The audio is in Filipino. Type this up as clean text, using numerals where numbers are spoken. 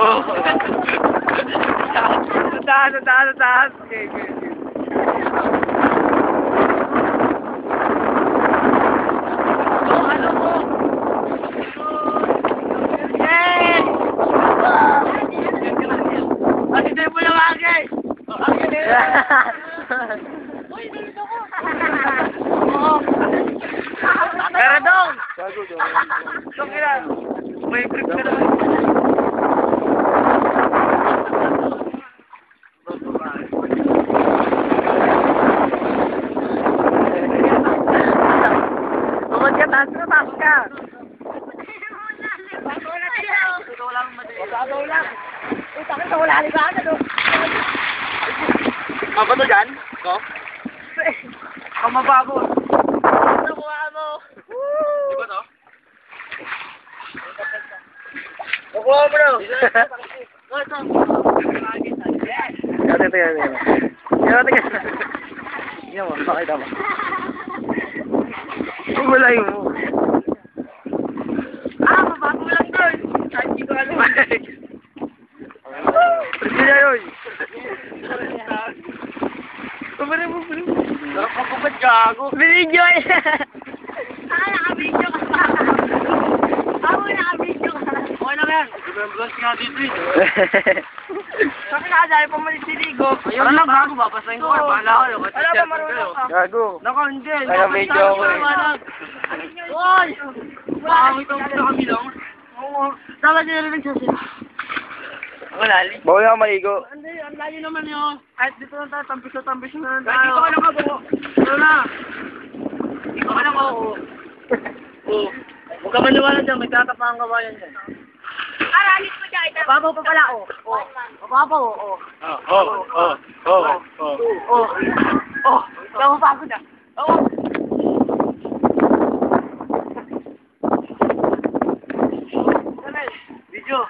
Oo. Sa taas. Okay. Pero dong! Dong ilan? May grip ka naman. Bumad ka, taas ka. Babaw lang. Takot na wala liba ka doon. Apa to dyan? Ko? Kamabago. Nakuha mo. Di ba to? Nakuha mo bro. Ito. Yan mo, pakita mo. Umulay mo. Mabago lang doon. Hindi ko alam. Pwede na yun. Pabari mo. Nakapagpapad gago. Binidyo eh. Nakabidyo ka pa. Nakabidyo ka. Okay lang yan. Remembrance nga dito eh. Sabi na dahil pamalit si Ligo. Ayun lang gago, babasahin ko. Bahala ko. Wala ba marunong ka? Gago. Naka hindi. Nakabidyo ako eh. Oy! Bakit ito sa kabilang? Oo. Dapat nila nagsasila. Wala. Bawal ako maligo. Hindi, ang layo naman yun. Kahit dito lang tayo, tampis na lang tayo. Dito ka lang ako. Ito na. Dito ka lang ako. Oo. Huwag ka maniwala dyan, may tatapang kawayan dyan. Aralit mo dyan. Papaw pa pala, oh. Papaw, oh. Oh. Papaw na. Oo. Video.